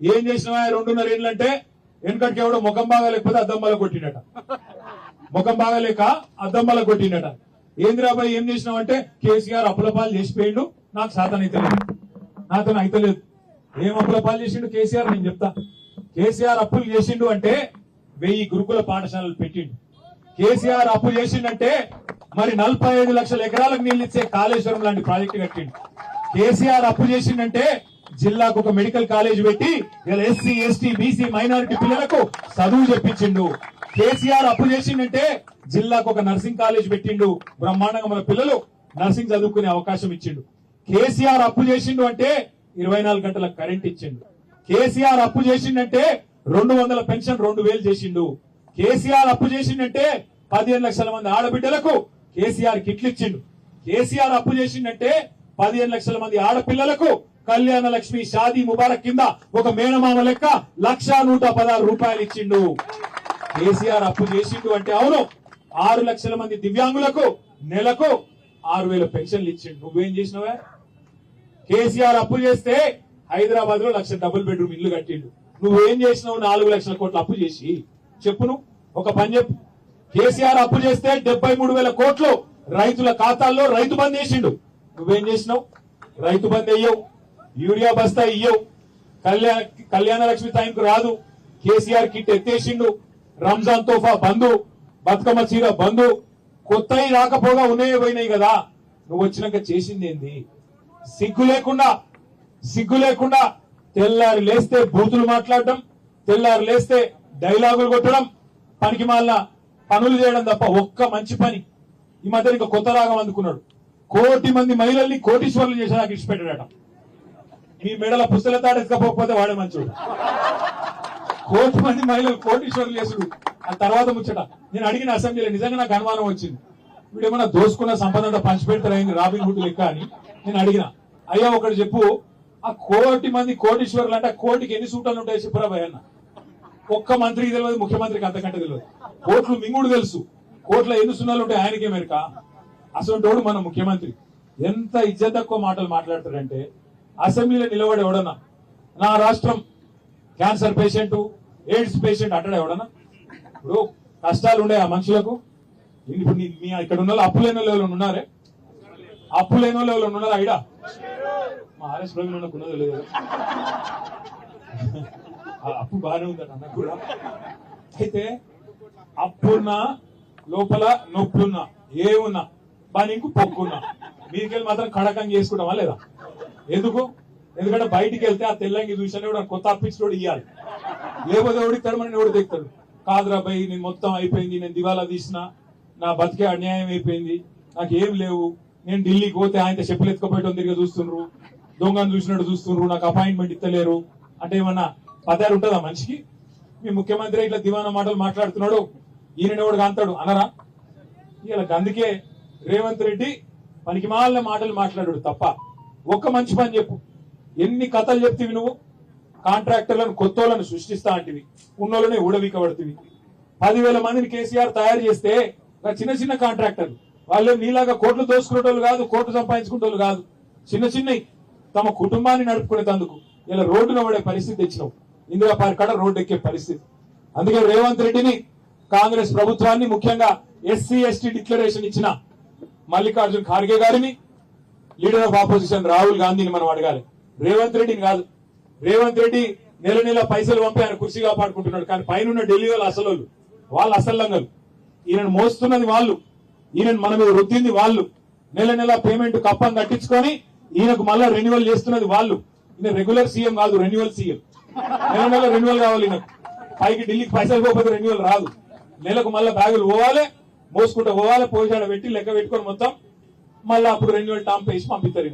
ఏం చేసినవా 2.5 ఏళ్ళు అంటే వెనకటికి ఎవడో ముఖం బాగా లేకపోతే అద్దం బల కొట్టిండట, ముఖం బాగా లేక అద్దం బల కొట్టిండట. ఏంద్రాబాయ్ ఏం చేసినావంటే కేసీఆర్ అప్పుల పాలు చేసిపోయిండు, నాకు శాతం అయితే లేదు, నాతో అయితలేదు. ఏం అప్పుల పాలు చేసిండు కేసీఆర్ నేను చెప్తా. కేసీఆర్ అప్పులు చేసిండు అంటే 1000 గురుకుల పాఠశాలలు పెట్టిండు. కేసీఆర్ అప్పు చేసిండంటే మరి 45 లక్షల ఎకరాలకు నీళ్ళు ఇచ్చే కాళేశ్వరం లాంటి ప్రాజెక్టు కట్టిండు. కేసీఆర్ అప్పు చేసిండంటే జిల్లాకు ఒక మెడికల్ కాలేజ్ పెట్టి ఇలా ఎస్సీ ఎస్టీ బీసీ మైనారిటీ పిల్లలకు చదువు చెప్పించిండు. కేసీఆర్ అప్పు చేసిండంటే జిల్లాకు ఒక నర్సింగ్ కాలేజ్ పెట్టిండు, బ్రహ్మాండంగా మన పిల్లలు నర్సింగ్ చదువుకునే అవకాశం ఇచ్చిండు. కేసీఆర్ అప్పు చేసిండు అంటే 24 గంటల కరెంట్ ఇచ్చిండు. కేసీఆర్ అప్పు చేసిండంటే 200 పెన్షన్ 2000 చేసిండు. కేసీఆర్ అప్పు చేసిండంటే 15 లక్షల మంది ఆడబిడ్డలకు కేసీఆర్ కిట్లు ఇచ్చిండు. కేసీఆర్ అప్పు చేసిండంటే 15 లక్షల మంది ఆడపిల్లలకు కళ్యాణ లక్ష్మి షాదీ ముబారక్ కింద ఒక మేనమామ లెక్క 1,116 రూపాయలు ఇచ్చిండు. కేసీఆర్ అప్పు చేసిండు అంటే అవును 6 లక్షల మంది దివ్యాంగులకు నెలకు 6,000 పెన్షన్లు ఇచ్చిండు. నువ్వేం చేసినవా? కేసీఆర్ అప్పు చేస్తే హైదరాబాద్ లో 1,00,000 డబుల్ బెడ్రూమ్ ఇల్లు కట్టిండు. నువ్వేం చేసినావు? 4 లక్షల కోట్ల అప్పు చేసి చెప్పును, ఒక పని చెప్పు. కేసీఆర్ అప్పు చేస్తే 73,000 కోట్లు రైతుల ఖాతాల్లో రైతు బంద్ చేసిండు. నువ్వేం చేసినావు? రైతు బంద్ అయ్యవు, యూరియా బస్తా ఇయ్యవు, కళ్యాణ లక్ష్మి టైంకు రాదు, కేసీఆర్ కిట్ ఎత్తేసిండు, రంజాన్ తోఫా బంధు, బతుకమ్మ చీర బంధు, కొత్తవి రాకపోగా ఉన్నాయే పోయినాయి కదా. నువ్వు వచ్చినాక చేసింది ఏంది? సిగ్గు లేకుండా తెల్లారి లేస్తే బూతులు మాట్లాడటం, తెల్లారి లేస్తే డైలాగులు కొట్టడం, పనికి మాలిన పనులు చేయడం తప్ప ఒక్క మంచి పని. ఈ మధ్య ఇంకా కొత్త రాగం అందుకున్నాడు. 1 కోటి మంది మహిళల్ని కోటీశ్వర్లు చేసి నాకు ఇచ్చిపెట్టాడట. మీ మెడల పుస్తల తాడెత్తుకపోకపోతే వాడే మంచోడు. 1 కోటి మంది మహిళలు కోటీశ్వర్లు చేసుడు ఆ తర్వాత ముచ్చట. నేను అడిగిన అసెంబ్లీలో నిజంగా నాకు అనుమానం వచ్చింది, వీడేమన్నా దోసుకున్న సంపద అంతా పంచిపెడతారైంది రాబిన్ హుడ్ లెక్క అని నేను అడిగిన. అయ్యా ఒకటి చెప్పు, ఆ 1 కోటి మంది కోటీశ్వర్లు అంటే కోటికి ఎన్ని సూటాలు ఉంటాయి చెప్పురా భయ అన్న. ఒక్క మంత్రికి తెలియదు, ముఖ్యమంత్రికి అంతకంటే తెలియదు. కోట్లు మింగుడు తెలుసు, కోట్ల ఎన్ని సున్నాలు ఉంటాయి ఆయనకే మెరక. అసలు మన ముఖ్యమంత్రి ఎంత ఇజ్జత్ తక్కువ మాటలు మాట్లాడతాడంటే అసెంబ్లీలో నిలబడి ఎవడన్నా నా రాష్ట్రం క్యాన్సర్ పేషెంట్ ఎయిడ్స్ పేషెంట్ అంటాడు ఎవడన్నా? ఇప్పుడు కష్టాలు ఉండే ఆ మనుషులకు. ఇప్పుడు మీ ఇక్కడ ఉన్న అప్పు లేని వాళ్ళు ఉన్నారే? అప్పు లేని వాళ్ళు ఉన్నారా? ఐడా మా ఆర్ఎస్ ప్రవీణ్ ఉన్నది లేదు, అప్పు బాగానే ఉందట అన్న కూడా. అయితే అప్పున్నా లోపల నొప్పున్నా ఏమున్నా బాగా ఇంకు పొక్కున్నా మీకెళ్ళి మాత్రం కడకంగా చేసుకుంటామా లేదా? ఎందుకంటే బయటికి వెళ్తే ఆ తెల్లంగి చూసానే కూడా కొత్త అప్పించోడు ఇవ్వాలి, లేకపోతే ఎవడిస్తాడు మనం ఎవడు దిగుతాడు. కాదురా భయ్ నేను మొత్తం అయిపోయింది, నేను దివాలా తీసిన, నా బతికే అన్యాయం అయిపోయింది, నాకు ఏం లేవు, నేను ఢిల్లీకి పోతే ఆయన చెప్పులు ఎత్తుకపోయటం తిరిగి చూస్తుండ్రు, దొంగను చూసినట్టు చూస్తుండ్రు, నాకు అపాయింట్మెంట్ ఇస్తలేరు అంటే ఏమన్నా పదాలు ఉంటుందా మనిషికి? మీ ముఖ్యమంత్రి ఇట్లా దివానా మాటలు మాట్లాడుతున్నాడు, ఈయన ఎవడు కాంతాడు అనరా? ఇలా అందుకే రేవంత్ రెడ్డి పనికి మాలిన మాటలు మాట్లాడాడు తప్ప ఒక్క మంచి పని చెప్పు. ఎన్ని కథలు చెప్తివి నువ్వు? కాంట్రాక్టర్లను కొత్తోళ్లను సృష్టిస్తా అంటివి, ఉన్నోళ్ళనే ఊడవీకబడుతుంది. 10,000 మందిని కేసీఆర్ తయారు చేస్తే చిన్న చిన్న కాంట్రాక్టర్లు వాళ్ళు నీలాగా కోట్లు దోసుకునేటోళ్ళు కాదు, కోట్లు సంపాదించుకునేటోళ్ళు కాదు, చిన్న తమ కుటుంబాన్ని నడుపుకునేందుకు ఇలా రోడ్డున పడే పరిస్థితి తెచ్చినావు. ఇందిరా పార్క్ కాడ రోడ్డు ఎక్కే పరిస్థితి. అందుకే రేవంత్ రెడ్డిని, కాంగ్రెస్ ప్రభుత్వాన్ని, ముఖ్యంగా ఎస్సీ ఎస్టీ డిక్లరేషన్ ఇచ్చిన మల్లికార్జున్ ఖార్గే గారిని, లీడర్ ఆఫ్ ఆపోజిషన్ రాహుల్ గాంధీని మనం అడగాలి, రేవంత్ రెడ్డిని కాదు. రేవంత్ రెడ్డి నెల పైసలు పంపి ఆయన కుర్చీ కాపాడుకుంటున్నాడు, కానీ పైన ఢిల్లీ వాళ్ళు అసలు ఈయనను మోస్తున్నది వాళ్ళు, ఈయనను మన మీద రుద్దింది వాళ్ళు, నెల పేమెంట్ కప్పం కట్టించుకొని ఈయనకు మళ్ళా రెన్యువల్ చేస్తున్నది వాళ్ళు. ఈయన రెగ్యులర్ సీఎం కాదు, రెన్యువల్ సీఎం. నెల రెన్యువల్ కావాలి ఈయనకు. పైకి ఢిల్లీకి పైసలు పోకపోతే రెన్యువల్ రాదు. నెలకు మళ్ళీ బ్యాగులు పోవాలి, మోసుకుంటూ పోవాలి, పోసాడ పెట్టి లెక్క పెట్టుకొని మొత్తం మళ్ళీ అప్పుడు రెన్యువల్ టాంప్ వేసి పంపిస్తారు.